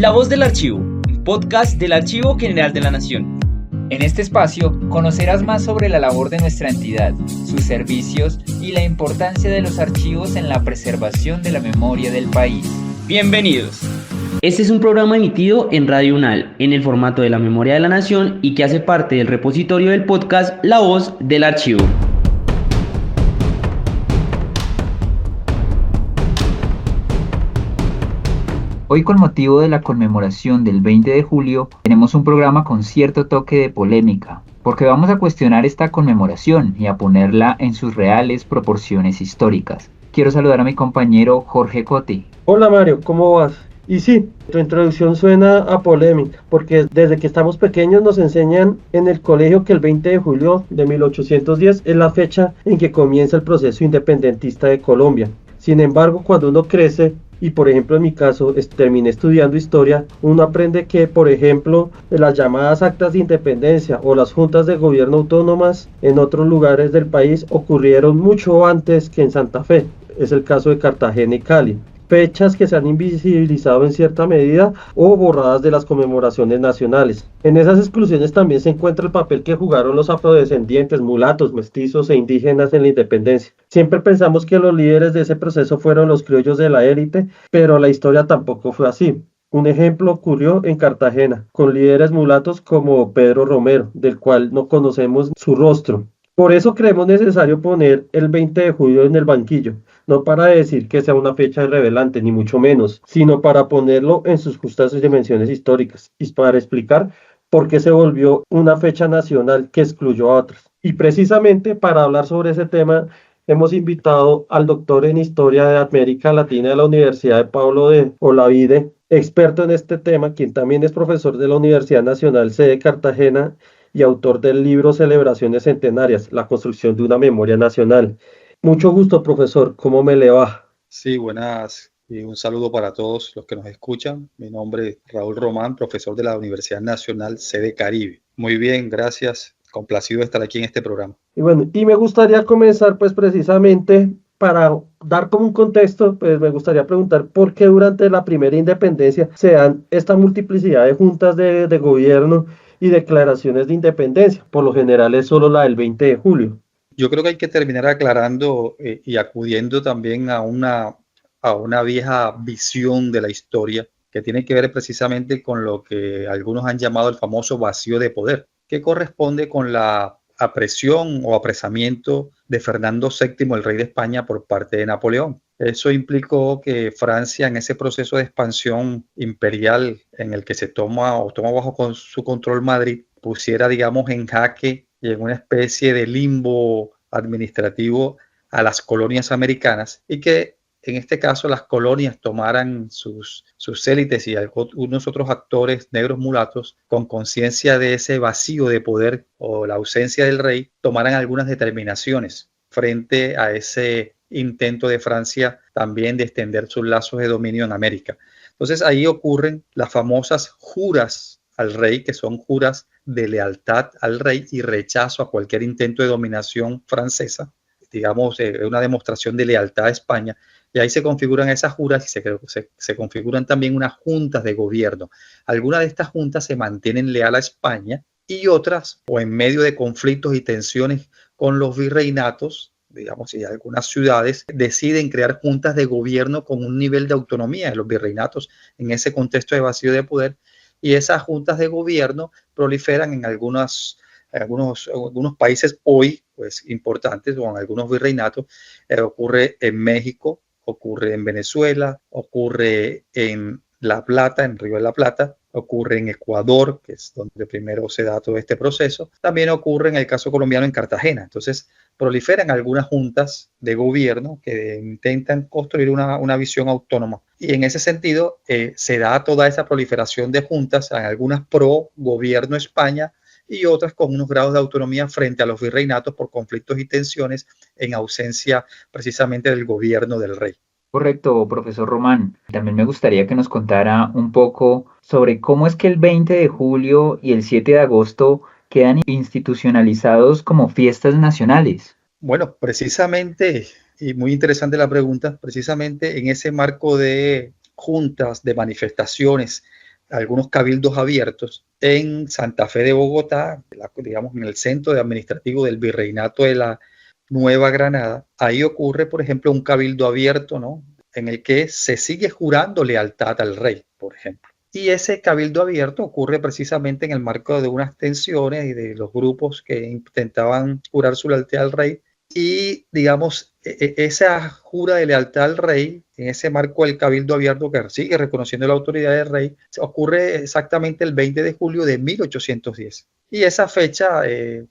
La Voz del Archivo, un podcast del Archivo General de la Nación. En este espacio conocerás más sobre la labor de nuestra entidad, sus servicios y la importancia de los archivos en la preservación de la memoria del país. Bienvenidos. Este es un programa emitido en Radio UNAL, en el formato de la Memoria de la Nación y que hace parte del repositorio del podcast La Voz del Archivo. Hoy, con motivo de la conmemoración del 20 de julio, tenemos un programa con cierto toque de polémica, porque vamos a cuestionar esta conmemoración y a ponerla en sus reales proporciones históricas. Quiero saludar a mi compañero Jorge Coti. Hola Mario, ¿cómo vas? Y sí, tu introducción suena a polémica, porque desde que estamos pequeños nos enseñan en el colegio que el 20 de julio de 1810 es la fecha en que comienza el proceso independentista de Colombia. Sin embargo, cuando uno crece, y por ejemplo en mi caso terminé estudiando historia, uno aprende que, por ejemplo, las llamadas actas de independencia o las juntas de gobierno autónomas en otros lugares del país ocurrieron mucho antes que en Santa Fe. Es el caso de Cartagena y Cali. Fechas que se han invisibilizado en cierta medida o borradas de las conmemoraciones nacionales. En esas exclusiones también se encuentra el papel que jugaron los afrodescendientes, mulatos, mestizos e indígenas en la independencia. Siempre pensamos que los líderes de ese proceso fueron los criollos de la élite, pero la historia tampoco fue así. Un ejemplo ocurrió en Cartagena, con líderes mulatos como Pedro Romero, del cual no conocemos su rostro. Por eso creemos necesario poner el 20 de julio en el banquillo, no para decir que sea una fecha irrelevante, ni mucho menos, sino para ponerlo en sus justas dimensiones históricas y para explicar por qué se volvió una fecha nacional que excluyó a otras. Y precisamente para hablar sobre ese tema hemos invitado al doctor en Historia de América Latina de la Universidad de Pablo de Olavide, experto en este tema, quien también es profesor de la Universidad Nacional Sede Cartagena y autor del libro Celebraciones Centenarias, la construcción de una memoria nacional. Mucho gusto, profesor. ¿Cómo me le va? Sí, buenas y un saludo para todos los que nos escuchan. Mi nombre es Raúl Román, profesor de la Universidad Nacional Sede Caribe. Muy bien, gracias. Complacido de estar aquí en este programa. Y bueno, y me gustaría comenzar pues precisamente para dar como un contexto, pues me gustaría preguntar por qué durante la primera independencia se dan esta multiplicidad de juntas de gobierno y declaraciones de independencia. Por lo general es solo la del 20 de julio. Yo creo que hay que terminar aclarando y acudiendo también a una vieja visión de la historia que tiene que ver precisamente con lo que algunos han llamado el famoso vacío de poder, que corresponde con la apresión o apresamiento de Fernando VII, el rey de España, por parte de Napoleón. Eso implicó que Francia, en ese proceso de expansión imperial en el que se toma bajo su control Madrid, pusiera, digamos, en jaque y en una especie de limbo administrativo a las colonias americanas, y que en este caso las colonias tomaran sus élites y algunos otros actores negros mulatos, con conciencia de ese vacío de poder o la ausencia del rey, tomaran algunas determinaciones frente a ese intento de Francia también de extender sus lazos de dominio en América. Entonces ahí ocurren las famosas juras al rey, que son juras de lealtad al rey y rechazo a cualquier intento de dominación francesa, digamos, una demostración de lealtad a España. Y ahí se configuran esas juras y se configuran también unas juntas de gobierno. Algunas de estas juntas se mantienen leal a España y otras, o en medio de conflictos y tensiones con los virreinatos, digamos, y algunas ciudades deciden crear juntas de gobierno con un nivel de autonomía de los virreinatos en ese contexto de vacío de poder. Y esas juntas de gobierno proliferan en algunos países hoy pues importantes, o en algunos virreinatos. Ocurre en México, ocurre en Venezuela, ocurre en La Plata, en Río de la Plata, ocurre en Ecuador, que es donde primero se da todo este proceso. También ocurre en el caso colombiano en Cartagena. Entonces proliferan algunas juntas de gobierno que intentan construir una visión autónoma. Y en ese sentido se da toda esa proliferación de juntas, algunas pro gobierno España y otras con unos grados de autonomía frente a los virreinatos por conflictos y tensiones en ausencia precisamente del gobierno del rey. Correcto, profesor Román. También me gustaría que nos contara un poco sobre cómo es que el 20 de julio y el 7 de agosto quedan institucionalizados como fiestas nacionales. Bueno, precisamente, y muy interesante la pregunta, precisamente en ese marco de juntas, de manifestaciones, algunos cabildos abiertos en Santa Fe de Bogotá, digamos en el centro administrativo del Virreinato de la Nueva Granada. Ahí ocurre, por ejemplo, un cabildo abierto, ¿no?, en el que se sigue jurando lealtad al rey, por ejemplo. Y ese cabildo abierto ocurre precisamente en el marco de unas tensiones y de los grupos que intentaban jurar su lealtad al rey. Y, digamos, esa jura de lealtad al rey, en ese marco del cabildo abierto que sigue reconociendo la autoridad del rey, ocurre exactamente el 20 de julio de 1810. Y esa fecha,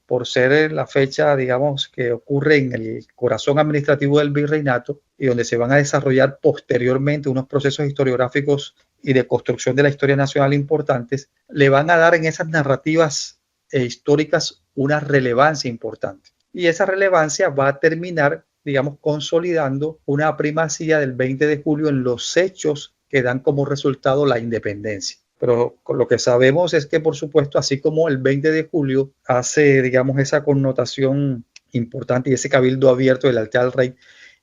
por ser la fecha, digamos, que ocurre en el corazón administrativo del virreinato y donde se van a desarrollar posteriormente unos procesos historiográficos y de construcción de la historia nacional importantes, le van a dar en esas narrativas históricas una relevancia importante. Y esa relevancia va a terminar, digamos, consolidando una primacía del 20 de julio en los hechos que dan como resultado la independencia. Pero lo que sabemos es que, por supuesto, así como el 20 de julio hace, digamos, esa connotación importante y ese cabildo abierto del lealtad al rey,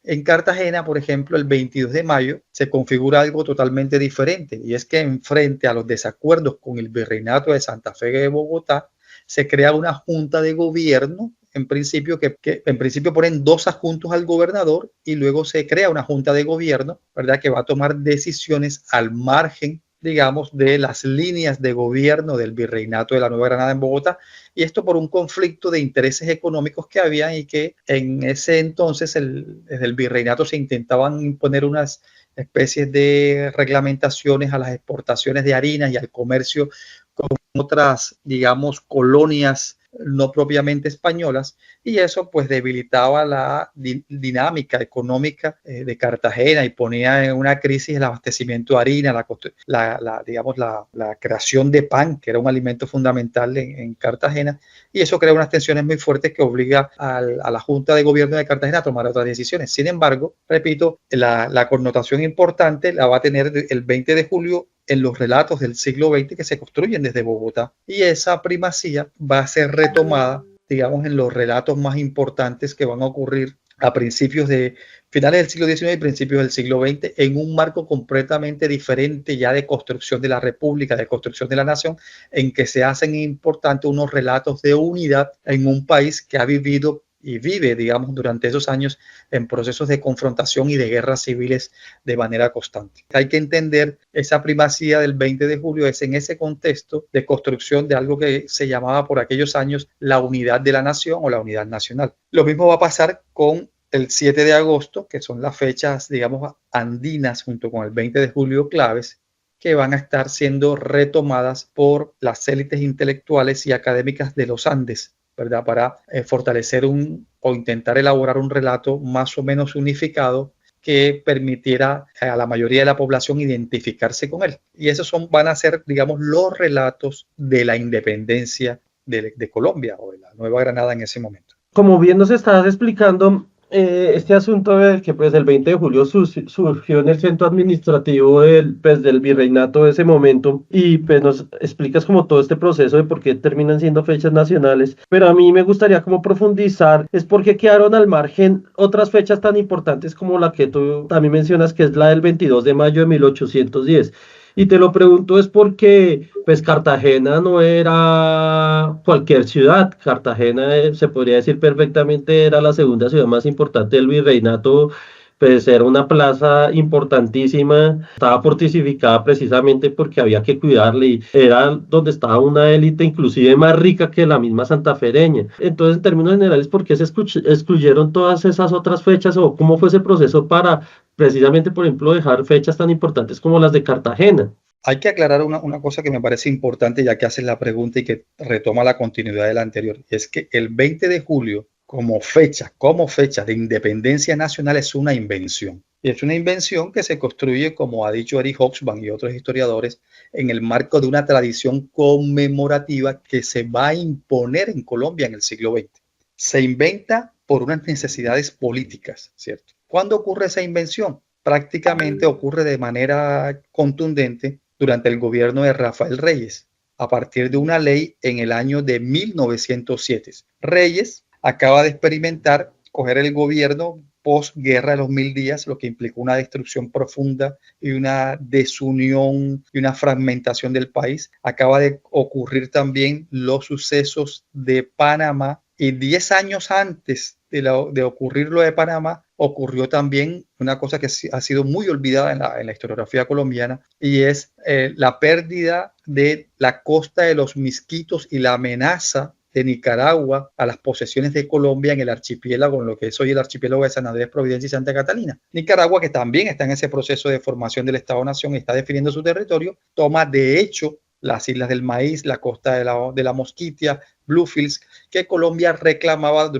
en Cartagena, por ejemplo, el 22 de mayo se configura algo totalmente diferente, y es que en frente a los desacuerdos con el virreinato de Santa Fe de Bogotá, se crea una junta de gobierno, en principio, que en principio ponen 2 adjuntos al gobernador, y luego se crea una junta de gobierno, ¿verdad?, que va a tomar decisiones al margen, digamos, de las líneas de gobierno del virreinato de la Nueva Granada en Bogotá, y esto por un conflicto de intereses económicos que había y que en ese entonces desde el virreinato se intentaban imponer unas especies de reglamentaciones a las exportaciones de harinas y al comercio con otras, digamos, colonias no propiamente españolas, y eso pues debilitaba la dinámica económica de Cartagena y ponía en una crisis el abastecimiento de harina, digamos, la creación de pan, que era un alimento fundamental en Cartagena, y eso crea unas tensiones muy fuertes que obliga a la Junta de Gobierno de Cartagena a tomar otras decisiones. Sin embargo, repito, la connotación importante la va a tener el 20 de julio en los relatos del siglo XX que se construyen desde Bogotá, y esa primacía va a ser retomada, digamos, en los relatos más importantes que van a ocurrir a finales del siglo XIX y principios del siglo XX, en un marco completamente diferente ya de construcción de la República, de construcción de la nación, en que se hacen importantes unos relatos de unidad en un país que ha vivido y vive, digamos, durante esos años en procesos de confrontación y de guerras civiles de manera constante. Hay que entender esa primacía del 20 de julio es en ese contexto de construcción de algo que se llamaba por aquellos años la unidad de la nación o la unidad nacional. Lo mismo va a pasar con el 7 de agosto, que son las fechas, digamos, andinas junto con el 20 de julio claves, que van a estar siendo retomadas por las élites intelectuales y académicas de los Andes, ¿verdad?, para fortalecer o intentar elaborar un relato más o menos unificado que permitiera a la mayoría de la población identificarse con él. Y esos van a ser, digamos, los relatos de la independencia de Colombia o de la Nueva Granada en ese momento. Como bien nos estabas explicando, este asunto de que pues el 20 de julio surgió en el centro administrativo del virreinato de ese momento, y pues nos explicas como todo este proceso de por qué terminan siendo fechas nacionales, pero a mí me gustaría como profundizar, es por qué quedaron al margen otras fechas tan importantes como la que tú también mencionas, que es la del 22 de mayo de 1810. Y te lo pregunto es porque pues Cartagena no era cualquier ciudad. Cartagena, se podría decir perfectamente, era la segunda ciudad más importante del virreinato. Pues era una plaza importantísima, estaba fortificada precisamente porque había que cuidarle, y era donde estaba una élite inclusive más rica que la misma santafereña. Entonces, en términos generales, ¿por qué se excluyeron todas esas otras fechas, o cómo fue ese proceso para precisamente, por ejemplo, dejar fechas tan importantes como las de Cartagena? Hay que aclarar una cosa que me parece importante, ya que haces la pregunta y que retoma la continuidad de la anterior, y es que el 20 de julio como fecha de independencia nacional es una invención. Y es una invención que se construye, como ha dicho Eric Hobsbawm y otros historiadores, en el marco de una tradición conmemorativa que se va a imponer en Colombia en el siglo XX. Se inventa por unas necesidades políticas, ¿cierto? ¿Cuándo ocurre esa invención? Prácticamente ocurre de manera contundente durante el gobierno de Rafael Reyes, a partir de una ley en el año de 1907. Reyes acaba de experimentar coger el gobierno posguerra de los 1000 días, lo que implicó una destrucción profunda y una desunión y una fragmentación del país. Acaba de ocurrir también los sucesos de Panamá, y 10 años antes de ocurrir lo de Panamá, ocurrió también una cosa que ha sido muy olvidada en la historiografía colombiana, y es la pérdida de la costa de los Misquitos y la amenaza de Nicaragua a las posesiones de Colombia en el archipiélago, en lo que es hoy el archipiélago de San Andrés, Providencia y Santa Catalina. Nicaragua, que también está en ese proceso de formación del Estado-Nación y está definiendo su territorio, toma de hecho las Islas del Maíz, la costa de la Mosquitia, Bluefields, que Colombia reclamó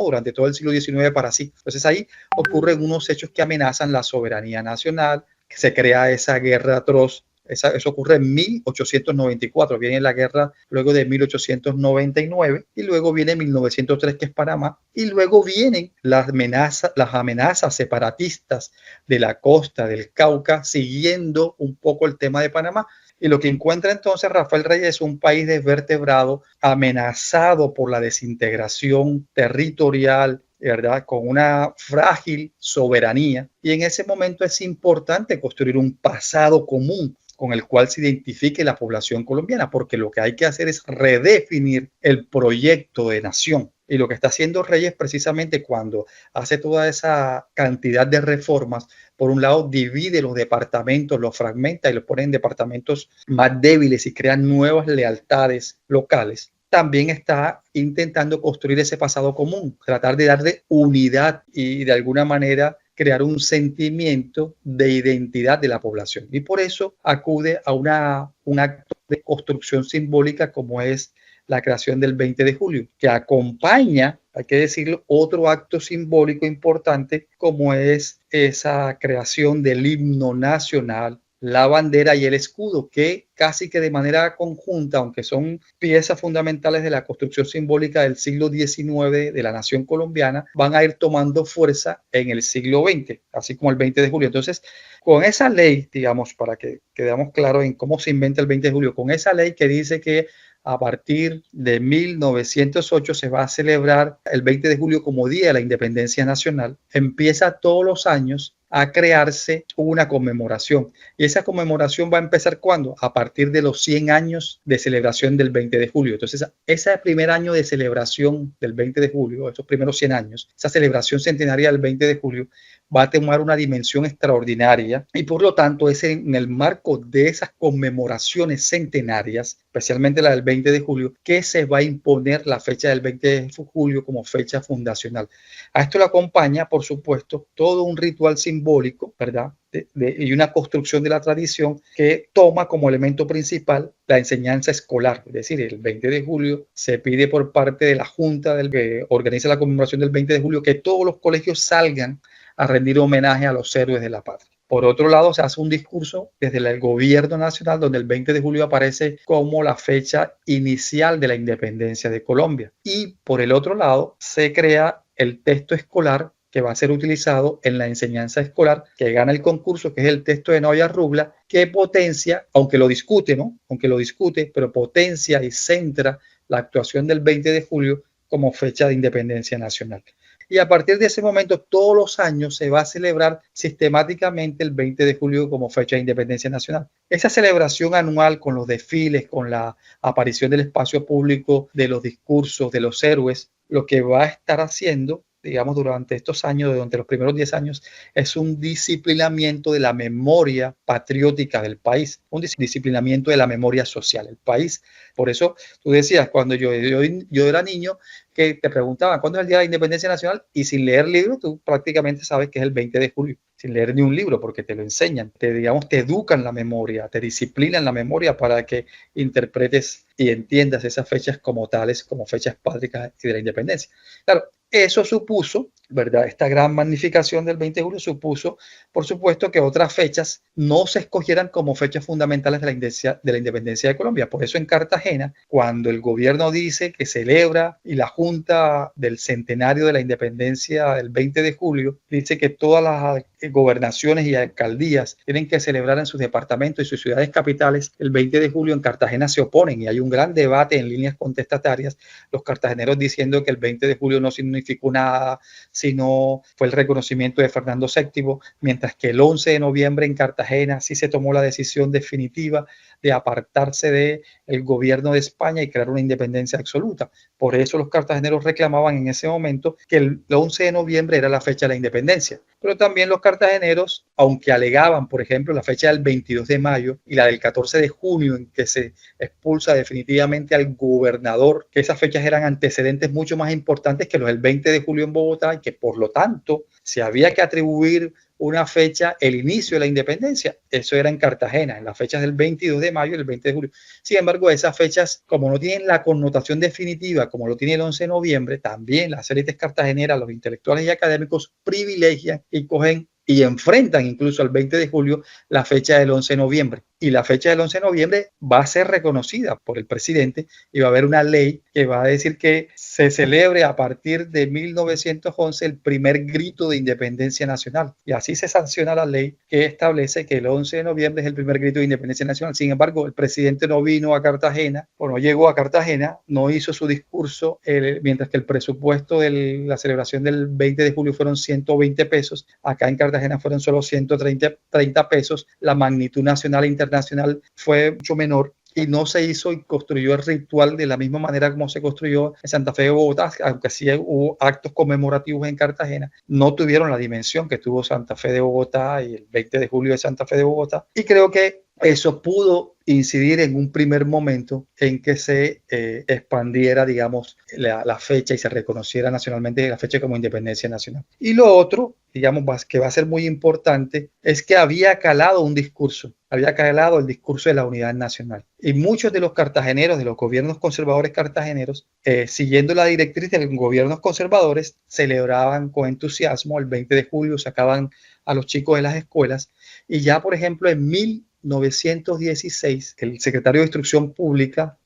durante todo el siglo XIX para sí. Entonces ahí ocurren unos hechos que amenazan la soberanía nacional, que se crea esa guerra atroz. Eso ocurre en 1894, viene la guerra luego de 1899 y luego viene 1903, que es Panamá, y luego vienen las amenazas separatistas de la costa del Cauca, siguiendo un poco el tema de Panamá. Y lo que encuentra entonces Rafael Reyes es un país desvertebrado, amenazado por la desintegración territorial, ¿verdad? Con una frágil soberanía. Y en ese momento es importante construir un pasado común con el cual se identifique la población colombiana, porque lo que hay que hacer es redefinir el proyecto de nación. Y lo que está haciendo Reyes precisamente cuando hace toda esa cantidad de reformas, por un lado divide los departamentos, los fragmenta y los pone en departamentos más débiles y crea nuevas lealtades locales. También está intentando construir ese pasado común, tratar de darle unidad y de alguna manera crear un sentimiento de identidad de la población. Y por eso acude a un acto de construcción simbólica como es la creación del 20 de julio, que acompaña, hay que decirlo, otro acto simbólico importante como es esa creación del himno nacional, la bandera y el escudo, que casi que de manera conjunta, aunque son piezas fundamentales de la construcción simbólica del siglo XIX de la nación colombiana, van a ir tomando fuerza en el siglo XX, así como el 20 de julio. Entonces, con esa ley, digamos, para que quedemos claros en cómo se inventa el 20 de julio, con esa ley que dice que a partir de 1908 se va a celebrar el 20 de julio como Día de la Independencia Nacional, empieza todos los años a crearse una conmemoración. Y esa conmemoración va a empezar ¿cuándo? A partir de los 100 años de celebración del 20 de julio. Entonces, ese primer año de celebración del 20 de julio, esos primeros 100 años, esa celebración centenaria del 20 de julio, va a tomar una dimensión extraordinaria y por lo tanto es en el marco de esas conmemoraciones centenarias, especialmente la del 20 de julio, que se va a imponer la fecha del 20 de julio como fecha fundacional. A esto le acompaña, por supuesto, todo un ritual simbólico, ¿verdad? Y una construcción de la tradición que toma como elemento principal la enseñanza escolar. Es decir, el 20 de julio se pide por parte de la Junta que organiza la conmemoración del 20 de julio que todos los colegios salgan a rendir homenaje a los héroes de la patria. Por otro lado, se hace un discurso desde el gobierno nacional donde el 20 de julio aparece como la fecha inicial de la independencia de Colombia. Y por el otro lado, se crea el texto escolar que va a ser utilizado en la enseñanza escolar, que gana el concurso, que es el texto de Novia Rubla, que potencia, aunque lo discute, ¿no? Aunque lo discute, pero potencia y centra la actuación del 20 de julio como fecha de independencia nacional. Y a partir de ese momento, todos los años se va a celebrar sistemáticamente el 20 de julio como fecha de independencia nacional. Esa celebración anual con los desfiles, con la aparición del espacio público, de los discursos, de los héroes, lo que va a estar haciendo, digamos, durante estos años, durante los primeros 10 años, es un disciplinamiento de la memoria patriótica del país, un disciplinamiento de la memoria social. El país, por eso tú decías, cuando yo era niño, que te preguntaban ¿cuándo es el Día de la Independencia Nacional? Y sin leer libros, tú prácticamente sabes que es el 20 de julio, sin leer ni un libro, porque te lo enseñan, te educan la memoria, te disciplinan la memoria para que interpretes y entiendas esas fechas como tales, como fechas patrióticas y de la independencia. Claro, eso supuso, ¿verdad? Esta gran magnificación del 20 de julio supuso, por supuesto, que otras fechas no se escogieran como fechas fundamentales de la independencia de Colombia. Por eso en Cartagena, cuando el gobierno dice que celebra y la Junta del Centenario de la Independencia del 20 de julio dice que todas las gobernaciones y alcaldías tienen que celebrar en sus departamentos y sus ciudades capitales el 20 de julio, en Cartagena se oponen y hay un gran debate en líneas contestatarias, los cartageneros diciendo que el 20 de julio no significó nada, sino fue el reconocimiento de Fernando VII, mientras que el 11 de noviembre en Cartagena sí se tomó la decisión definitiva de apartarse del gobierno de España y crear una independencia absoluta. Por eso los cartageneros reclamaban en ese momento que el 11 de noviembre era la fecha de la independencia. Pero también los cartageneros, aunque alegaban, por ejemplo, la fecha del 22 de mayo y la del 14 de junio en que se expulsa definitivamente al gobernador, que esas fechas eran antecedentes mucho más importantes que los del 20 de julio en Bogotá y que por lo tanto se había que atribuir una fecha, el inicio de la independencia, eso era en Cartagena, en las fechas del 22 de mayo y el 20 de julio. Sin embargo, esas fechas, como no tienen la connotación definitiva, como lo tiene el 11 de noviembre, también las élites cartageneras, los intelectuales y académicos privilegian y cogen y enfrentan incluso al 20 de julio la fecha del 11 de noviembre. Y la fecha del 11 de noviembre va a ser reconocida por el presidente y va a haber una ley que va a decir que se celebre a partir de 1911 el primer grito de independencia nacional. Y así se sanciona la ley que establece que el 11 de noviembre es el primer grito de independencia nacional. Sin embargo, el presidente no vino a Cartagena o no llegó a Cartagena, no hizo su discurso, mientras que el presupuesto de la celebración del 20 de julio fueron 120 pesos. Acá en Cartagena fueron solo 130 pesos. La magnitud nacional e internacional fue mucho menor y no se hizo y construyó el ritual de la misma manera como se construyó en Santa Fe de Bogotá, aunque sí hubo actos conmemorativos en Cartagena, no tuvieron la dimensión que tuvo Santa Fe de Bogotá y el 20 de julio de Santa Fe de Bogotá. Y creo que eso pudo incidir en un primer momento en que se expandiera, digamos, la fecha y se reconociera nacionalmente la fecha como independencia nacional. Y lo otro, digamos, que va a ser muy importante, es que había calado un discurso, había calado el discurso de la unidad nacional. Y muchos de los cartageneros, de los gobiernos conservadores cartageneros, siguiendo la directriz de los gobiernos conservadores, celebraban con entusiasmo el 20 de julio, sacaban a los chicos de las escuelas y ya, por ejemplo, en 1916, el secretario de Instrucción Pública,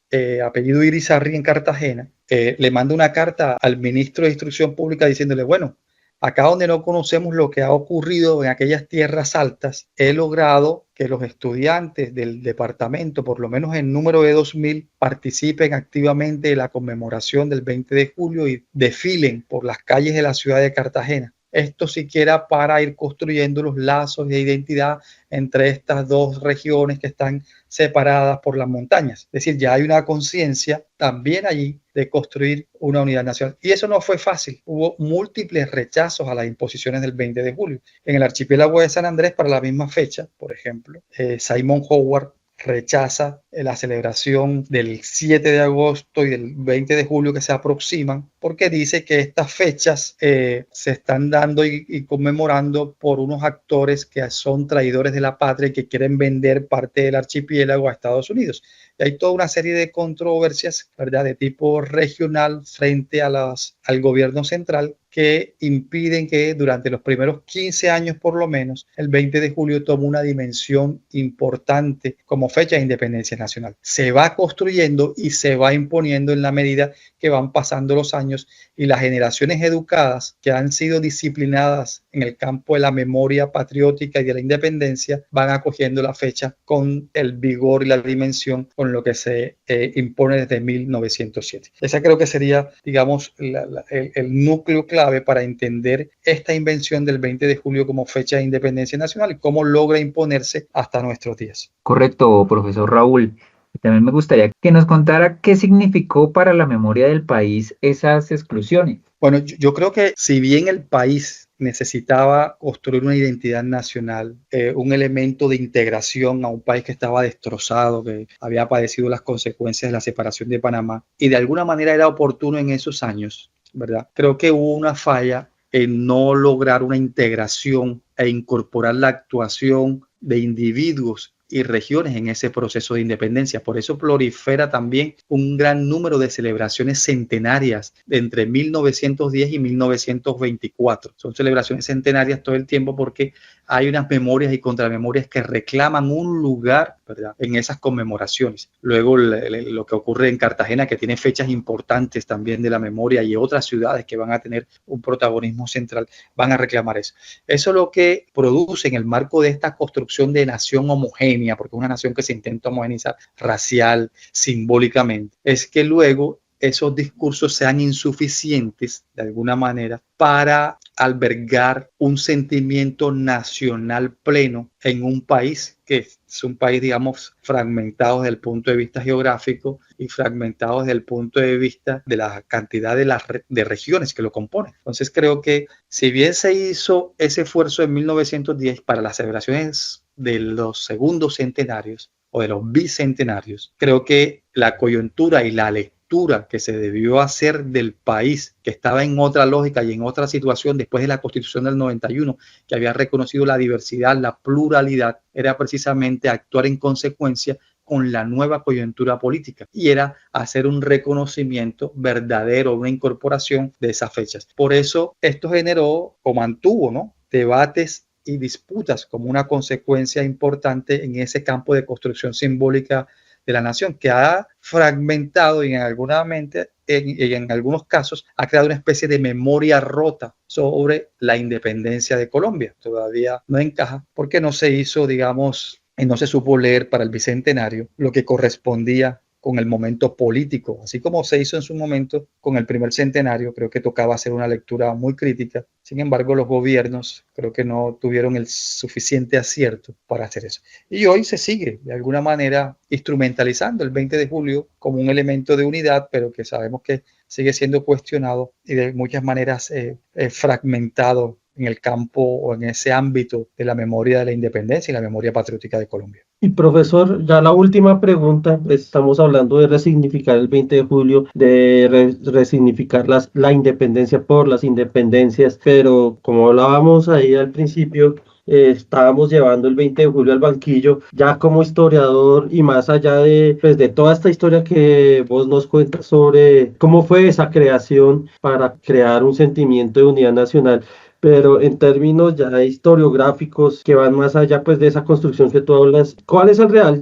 apellido Irizarry en Cartagena, le manda una carta al ministro de Instrucción Pública diciéndole, bueno, acá donde no conocemos lo que ha ocurrido en aquellas tierras altas, he logrado que los estudiantes del departamento, por lo menos en número de 2000, participen activamente en la conmemoración del 20 de julio y desfilen por las calles de la ciudad de Cartagena. Esto siquiera para ir construyendo los lazos de identidad entre estas dos regiones que están separadas por las montañas. Es decir, ya hay una conciencia también allí de construir una unidad nacional. Y eso no fue fácil. Hubo múltiples rechazos a las imposiciones del 20 de julio. En el archipiélago de San Andrés, para la misma fecha, por ejemplo, Simon Howard rechaza la celebración del 7 de agosto y del 20 de julio que se aproximan, porque dice que estas fechas se están dando y conmemorando por unos actores que son traidores de la patria y que quieren vender parte del archipiélago a Estados Unidos. Y hay toda una serie de controversias, ¿verdad?, de tipo regional frente al gobierno central que impiden que durante los primeros 15 años por lo menos el 20 de julio tome una dimensión importante como fecha de independencia nacional. Se va construyendo y se va imponiendo en la medida que van pasando los años y las generaciones educadas que han sido disciplinadas en el campo de la memoria patriótica y de la independencia van acogiendo la fecha con el vigor y la dimensión con lo que se impone desde 1907. Esa creo que sería, digamos, el núcleo clave para entender esta invención del 20 de julio como fecha de independencia nacional y cómo logra imponerse hasta nuestros días. Correcto, profesor Raúl. También me gustaría que nos contara qué significó para la memoria del país esas exclusiones. Bueno, yo creo que si bien el país necesitaba construir una identidad nacional, un elemento de integración a un país que estaba destrozado, que había padecido las consecuencias de la separación de Panamá, y de alguna manera era oportuno en esos años, ¿verdad? Creo que hubo una falla en no lograr una integración e incorporar la actuación de individuos y regiones en ese proceso de independencia. Por eso prolifera también un gran número de celebraciones centenarias de entre 1910 y 1924. Son celebraciones centenarias todo el tiempo porque hay unas memorias y contramemorias que reclaman un lugar, ¿verdad?, en esas conmemoraciones. Luego lo que ocurre en Cartagena, que tiene fechas importantes también de la memoria, y otras ciudades que van a tener un protagonismo central, van a reclamar eso. Eso es lo que produce en el marco de esta construcción de nación homogénea, porque es una nación que se intenta homogeneizar racial, simbólicamente, es que luego esos discursos sean insuficientes de alguna manera para albergar un sentimiento nacional pleno en un país que es un país, digamos, fragmentado desde el punto de vista geográfico y fragmentado desde el punto de vista de la cantidad de regiones que lo componen. Entonces creo que si bien se hizo ese esfuerzo en 1910 para las celebraciones de los segundos centenarios o de los bicentenarios, creo que la coyuntura y la lectura que se debió hacer del país, que estaba en otra lógica y en otra situación después de la Constitución del 91, que había reconocido la diversidad, la pluralidad, era precisamente actuar en consecuencia con la nueva coyuntura política y era hacer un reconocimiento verdadero, una incorporación de esas fechas. Por eso esto generó o mantuvo, ¿no?, debates y disputas como una consecuencia importante en ese campo de construcción simbólica de la nación, que ha fragmentado y en algunos casos ha creado una especie de memoria rota sobre la independencia de Colombia. Todavía no encaja porque no se hizo, digamos, y no se supo leer para el bicentenario lo que correspondía con el momento político, así como se hizo en su momento con el primer centenario. Creo que tocaba hacer una lectura muy crítica. Sin embargo, los gobiernos creo que no tuvieron el suficiente acierto para hacer eso. Y hoy se sigue de alguna manera instrumentalizando el 20 de julio como un elemento de unidad, pero que sabemos que sigue siendo cuestionado y de muchas maneras fragmentado en el campo o en ese ámbito de la memoria de la independencia y la memoria patriótica de Colombia. Y profesor, ya la última pregunta, estamos hablando de resignificar el 20 de julio, de resignificar la independencia por las independencias, pero como hablábamos ahí al principio, estábamos llevando el 20 de julio al banquillo. Ya como historiador y más allá pues, de toda esta historia que vos nos cuentas sobre cómo fue esa creación para crear un sentimiento de unidad nacional, pero en términos ya historiográficos que van más allá pues de esa construcción que tú hablas, ¿cuál es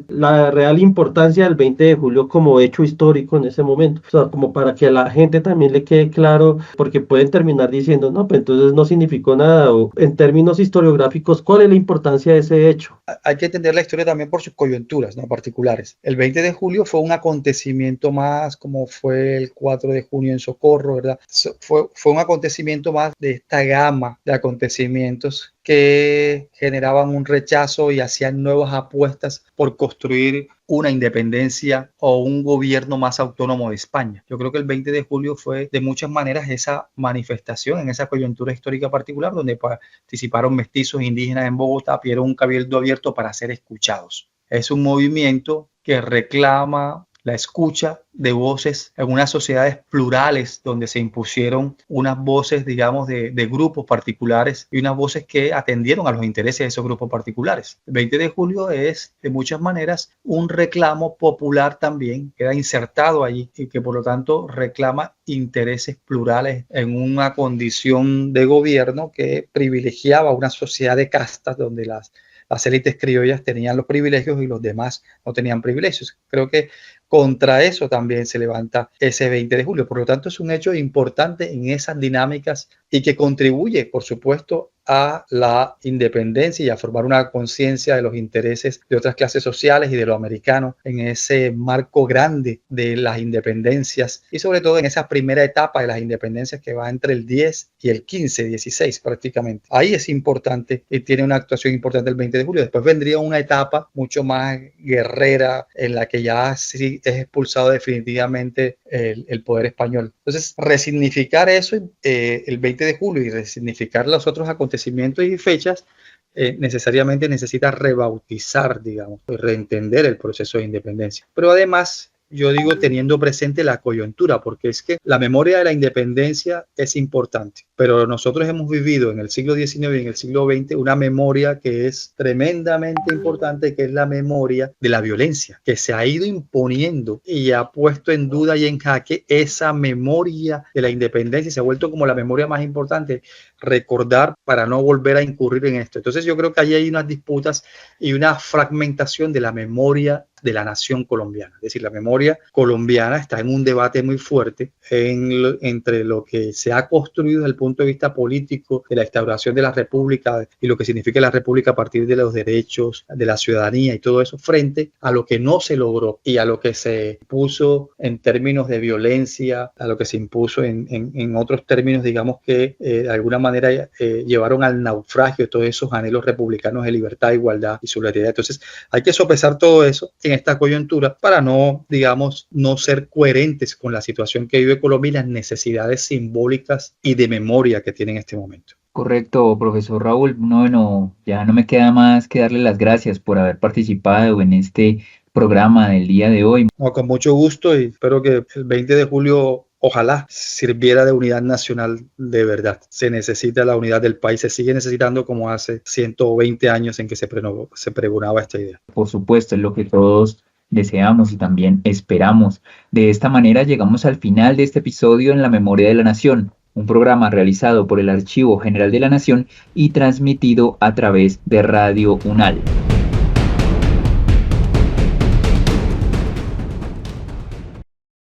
la real importancia del 20 de julio como hecho histórico en ese momento? O sea, como para que a la gente también le quede claro, porque pueden terminar diciendo, no, pues entonces no significó nada, o en términos historiográficos, ¿cuál es la importancia de ese hecho? Hay que entender la historia también por sus coyunturas, ¿no?, particulares. El 20 de julio fue un acontecimiento más, como fue el 4 de junio en Socorro, ¿verdad? Fue un acontecimiento más de esta gama de acontecimientos que generaban un rechazo y hacían nuevas apuestas por construir una independencia o un gobierno más autónomo de España. Yo creo que el 20 de julio fue de muchas maneras esa manifestación en esa coyuntura histórica particular donde participaron mestizos indígenas en Bogotá y era un cabildo abierto para ser escuchados. Es un movimiento que reclama la escucha de voces en unas sociedades plurales donde se impusieron unas voces, digamos, de grupos particulares y unas voces que atendieron a los intereses de esos grupos particulares. El 20 de julio es, de muchas maneras, un reclamo popular también, queda insertado allí y que por lo tanto reclama intereses plurales en una condición de gobierno que privilegiaba una sociedad de castas donde las élites criollas tenían los privilegios y los demás no tenían privilegios. Creo que contra eso también se levanta ese 20 de julio. Por lo tanto, es un hecho importante en esas dinámicas y que contribuye, por supuesto, a la independencia y a formar una conciencia de los intereses de otras clases sociales y de lo americano en ese marco grande de las independencias y sobre todo en esa primera etapa de las independencias que va entre el 10 y el 15, 16 prácticamente. Ahí es importante y tiene una actuación importante el 20 de julio. Después vendría una etapa mucho más guerrera en la que ya sí es expulsado definitivamente el poder español. Entonces, resignificar eso, el 20 de julio y resignificar los otros acontecimientos y fechas, necesariamente necesita rebautizar, digamos, reentender el proceso de independencia. Pero además, yo digo teniendo presente la coyuntura, porque es que la memoria de la independencia es importante, pero nosotros hemos vivido en el siglo XIX y en el siglo XX una memoria que es tremendamente importante, que es la memoria de la violencia, que se ha ido imponiendo y ha puesto en duda y en jaque esa memoria de la independencia y se ha vuelto como la memoria más importante, recordar para no volver a incurrir en esto. Entonces yo creo que ahí hay unas disputas y una fragmentación de la memoria de la nación colombiana. Es decir, la memoria colombiana está en un debate muy fuerte entre lo que se ha construido desde el punto de vista político de la instauración de la república y lo que significa la república a partir de los derechos de la ciudadanía y todo eso, frente a lo que no se logró y a lo que se impuso en términos de violencia, a lo que se impuso en otros términos, digamos que de alguna manera llevaron al naufragio de todos esos anhelos republicanos de libertad, igualdad y solidaridad. Entonces hay que sopesar todo eso en esta coyuntura para no, digamos, no ser coherentes con la situación que vive Colombia y las necesidades simbólicas y de memoria que tiene en este momento. Correcto, profesor Raúl. No, ya no me queda más que darle las gracias por haber participado en este programa del día de hoy. No, con mucho gusto, y espero que el 20 de julio ojalá sirviera de unidad nacional de verdad. Se necesita la unidad del país, se sigue necesitando como hace 120 años en que se pregonaba esta idea. Por supuesto, es lo que todos deseamos y también esperamos. De esta manera llegamos al final de este episodio en La Memoria de la Nación, un programa realizado por el Archivo General de la Nación y transmitido a través de Radio UNAL.